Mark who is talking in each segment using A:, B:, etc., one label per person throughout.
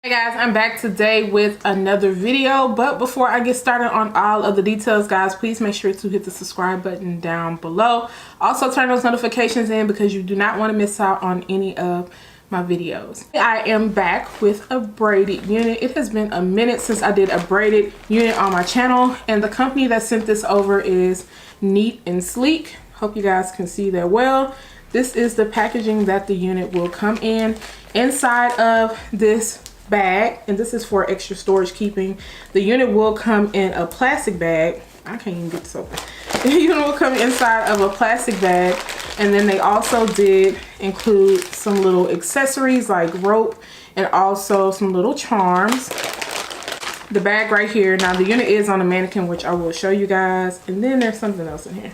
A: Hey guys, I'm back today with another video, but before I get started on all of the details, guys, please make sure to hit the subscribe button down below. Also turn those notifications in because you do not want to miss out on any of my videos. I am back with a braided unit. It has been a minute since I did a braided unit on my channel, and the company that sent this over is NeatandSleek. Hope you guys can see that well. This is the packaging that the unit will come in. Inside of this bag, and this is for extra storage keeping, the unit will come in a plastic bag. I can't even get this open. The unit will come inside of a plastic bag, and then they also did include some little accessories like rope and also some little charms. The bag right here, now the unit is on a mannequin, which I will show you guys, and then there's something else in here.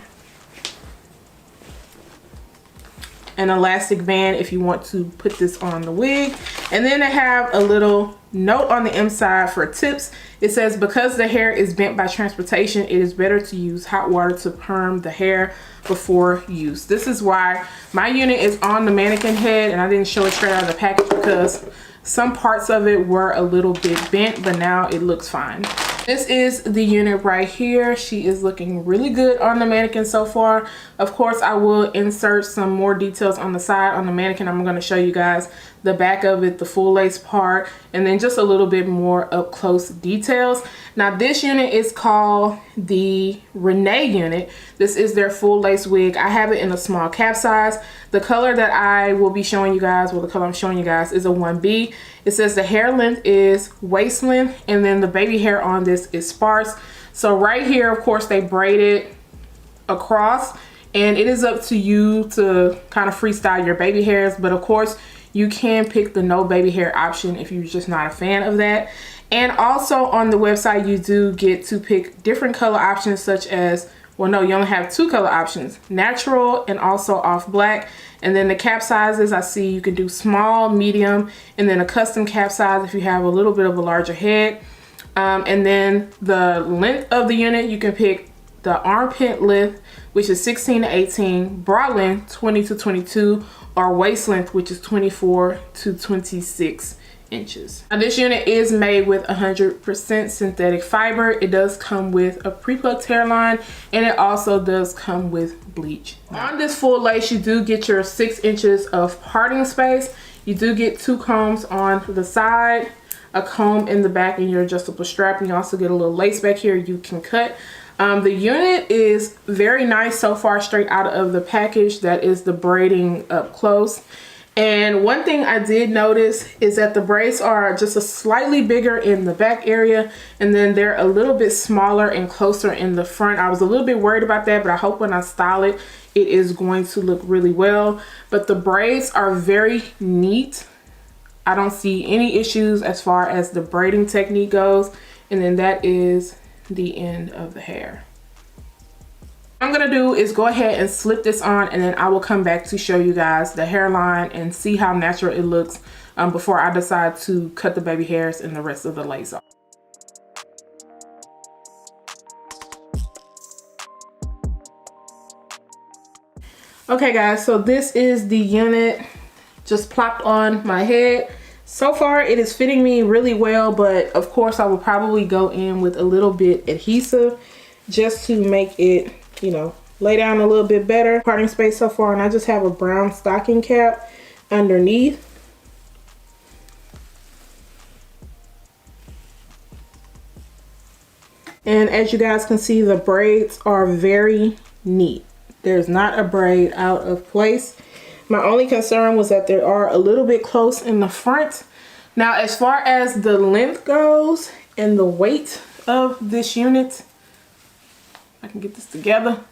A: An elastic band if you want to put this on the wig. And then they have a little note on the inside for tips. It says, because the hair is bent by transportation, it is better to use hot water to perm the hair before use. This is why my unit is on the mannequin head, and I didn't show it straight out of the package because some parts of it were a little bit bent, but now it looks fine. This is the unit right here. She is looking really good on the mannequin so far. Of course, I will insert some more details on the side on the mannequin. I'm going to show you guys the back of it, the full lace part, and then just a little bit more up close details. Now this unit is called the Rene unit. This is their full lace wig. I have it in a small cap size. The color that I will be showing you guys, well, the color I'm showing you guys is a 1B. It says the hair length is waist length, and then the baby hair on this is sparse. So right here, of course, they braided across, and it is up to you to kind of freestyle your baby hairs, but of course you can pick the no baby hair option if you're just not a fan of that. And also on the website you do get to pick different color options, such as, well, no, you only have two color options, natural and also off black. And then the cap sizes, I see you can do small, medium, and then a custom cap size if you have a little bit of a larger head. And then the length of the unit, you can pick the armpit length, which is 16 to 18, bra length 20 to 22, or waist length, which is 24 to 26 inches. Now this unit is made with 100% synthetic fiber. It does come with a pre-plucked hairline, and it also does come with bleach. On this full lace, you do get your 6 inches of parting space. You do get 2 combs on the side, a comb in the back, and your adjustable strap, and you also get a little lace back here you can cut. The unit is very nice so far straight out of the package. That is the braiding up close. And one thing I did notice is that the braids are just a slightly bigger in the back area, and then they're a little bit smaller and closer in the front. I was a little bit worried about that, but I hope when I style it, it is going to look really well. But the braids are very neat. I don't see any issues as far as the braiding technique goes. And then that is the end of the hair. What I'm gonna do is go ahead and slip this on, and then I will come back to show you guys the hairline and see how natural it looks before I decide to cut the baby hairs and the rest of the lace off. Okay guys, so this is the unit just plopped on my head. So far it is fitting me really well, but of course I will probably go in with a little bit adhesive just to make it, you know, lay down a little bit better. Parting space so far, and I just have a brown stocking cap underneath. And as you guys can see, the braids are very neat. There's not a braid out of place. My only concern was that they are a little bit close in the front. Now, as far as the length goes and the weight of this unit, I can get this together.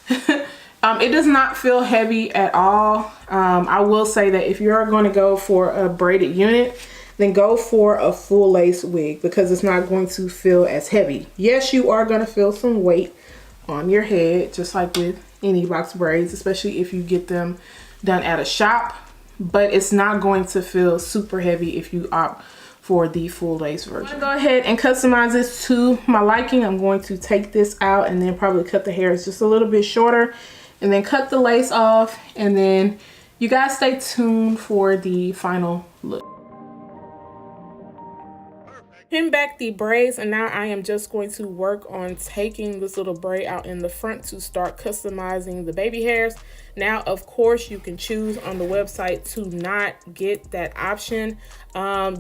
A: It does not feel heavy at all. I will say that if you're going to go for a braided unit, then go for a full lace wig because it's not going to feel as heavy. Yes, you are going to feel some weight on your head, just like with any box braids, especially if you get them done at a shop, but it's not going to feel super heavy if you opt for the full lace version. I'm gonna go ahead and customize this to my liking. I'm going to take this out and then probably cut the hairs just a little bit shorter, and then cut the lace off, and then you guys stay tuned for the final look. Pin back the braids, and now I am just going to work on taking this little braid out in the front to start customizing the baby hairs. Now, of course, you can choose on the website to not get that option.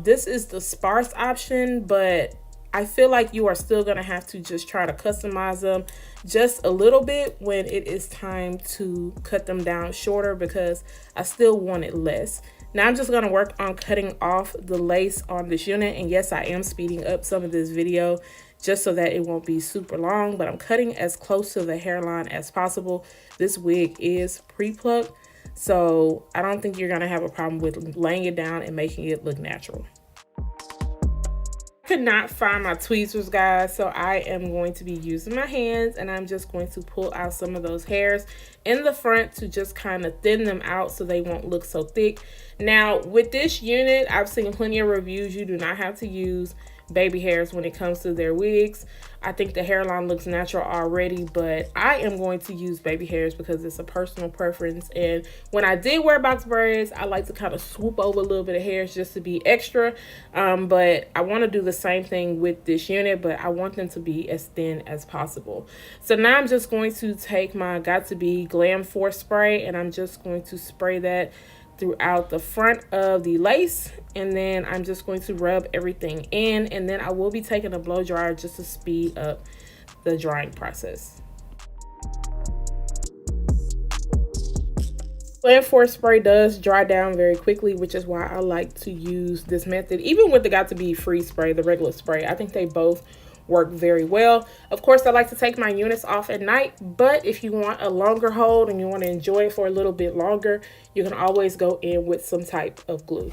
A: This is the sparse option, but I feel like you are still going to have to just try to customize them just a little bit when it is time to cut them down shorter, because I still want it less. Now I'm just going to work on cutting off the lace on this unit. And yes, I am speeding up some of this video just so that it won't be super long, but I'm cutting as close to the hairline as possible. This wig is pre-plucked, so I don't think you're going to have a problem with laying it down and making it look natural. Could not find my tweezers, guys, so I am going to be using my hands, and I'm just going to pull out some of those hairs in the front to just kind of thin them out so they won't look so thick. Now with this unit, I've seen plenty of reviews. You do not have to use baby hairs when it comes to their wigs. I think the hairline looks natural already, but I am going to use baby hairs because it's a personal preference. And when I did wear box braids, I like to kind of swoop over a little bit of hairs just to be extra. But I want to do the same thing with this unit, but I want them to be as thin as possible. So now I'm just going to take my Got To Be Glam Force spray, and I'm just going to spray that throughout the front of the lace, and then I'm just going to rub everything in, and then I will be taking a blow dryer just to speed up the drying process. Glam Force spray does dry down very quickly, which is why I like to use this method. Even with the Got To Be free spray, the regular spray, I think they both work very well. Of course, I like to take my units off at night, but if you want a longer hold and you want to enjoy it for a little bit longer, you can always go in with some type of glue.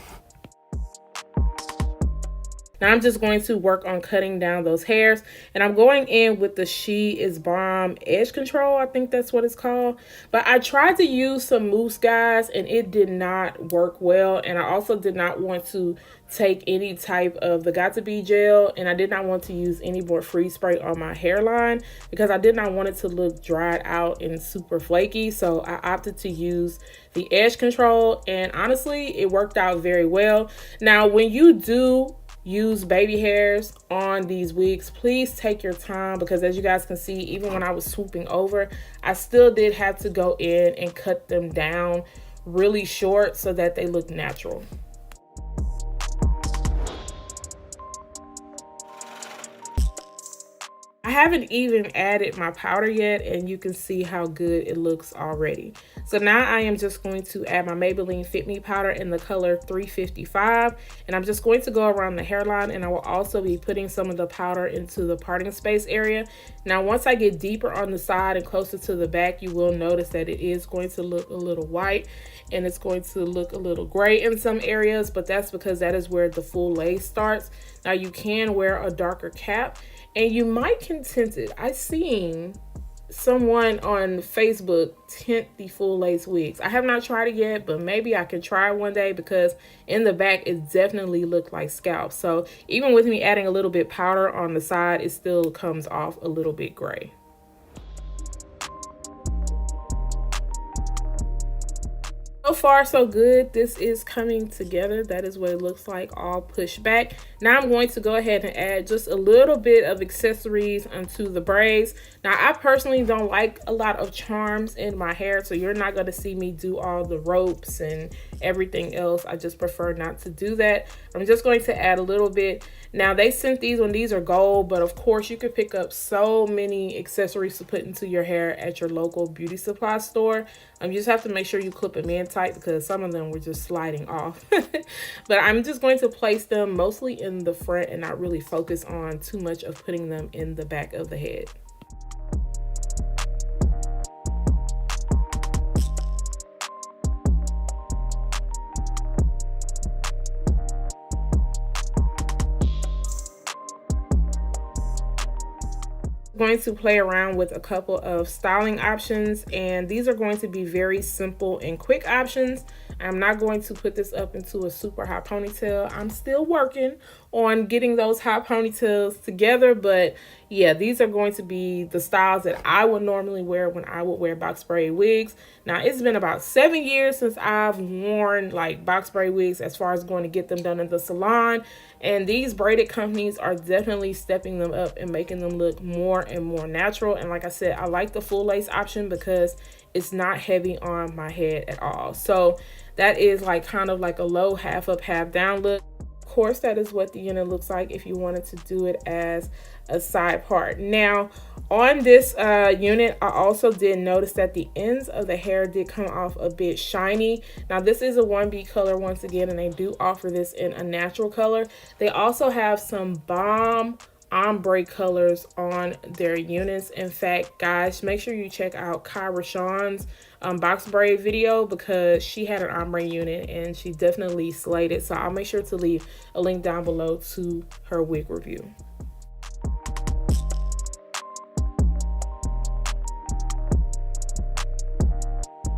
A: Now I'm just going to work on cutting down those hairs, and I'm going in with the She Is Bomb Edge Control. I think that's what it's called. But I tried to use some mousse, guys, and it did not work well. And I also did not want to take any type of the Got To Be gel, and I did not want to use any more freeze spray on my hairline because I did not want it to look dried out and super flaky. So I opted to use the Edge Control, and honestly, it worked out very well. Now, when you do use baby hairs on these wigs, please take your time, because as you guys can see, even when I was swooping over, I still did have to go in and cut them down really short so that they look natural. I haven't even added my powder yet, and you can see how good it looks already. So now I am just going to add my Maybelline Fit Me powder in the color 355, and I'm just going to go around the hairline, and I will also be putting some of the powder into the parting space area. Now once I get deeper on the side and closer to the back, you will notice that it is going to look a little white, and it's going to look a little gray in some areas, but that's because that is where the full lace starts. Now you can wear a darker cap, and you might can tint it. I seen someone on Facebook tint the full lace wigs. I have not tried it yet, but maybe I can try it one day, because in the back it definitely looked like scalp. So even with me adding a little bit powder on the side, it still comes off a little bit gray. So far so good. This is coming together. That is what it looks like, all pushed back. Now I'm going to go ahead and add just a little bit of accessories onto the braids. Now I personally don't like a lot of charms in my hair, so you're not going to see me do all the ropes and everything else. I just prefer not to do that. I'm just going to add a little bit. Now they sent these when these are gold, but of course you could pick up so many accessories to put into your hair at your local beauty supply store. You just have to make sure you clip them in tight, because some of them were just sliding off. But I'm just going to place them mostly in the front and not really focus on too much of putting them in the back of the head. Going to play around with a couple of styling options, and these are going to be very simple and quick options. I'm not going to put this up into a super high ponytail. I'm still working on getting those high ponytails together, but yeah, these are going to be the styles that I would normally wear when I would wear box braid wigs. Now, it's been about 7 years since I've worn like box braid wigs as far as going to get them done in the salon, and these braided companies are definitely stepping them up and making them look more and more natural. And like I said, I like the full lace option because it's not heavy on my head at all. So that is like kind of like a low half up, half down look. Of course, that is what the unit looks like if you wanted to do it as a side part. Now, on this unit, I also did notice that the ends of the hair did come off a bit shiny. Now, this is a 1B color once again, and they do offer this in a natural color. They also have some bomb ombre colors on their units. In fact, guys, make sure you check out Kyra Sean's box braid video, because she had an ombre unit and she definitely slayed it. So I'll make sure to leave a link down below to her wig review.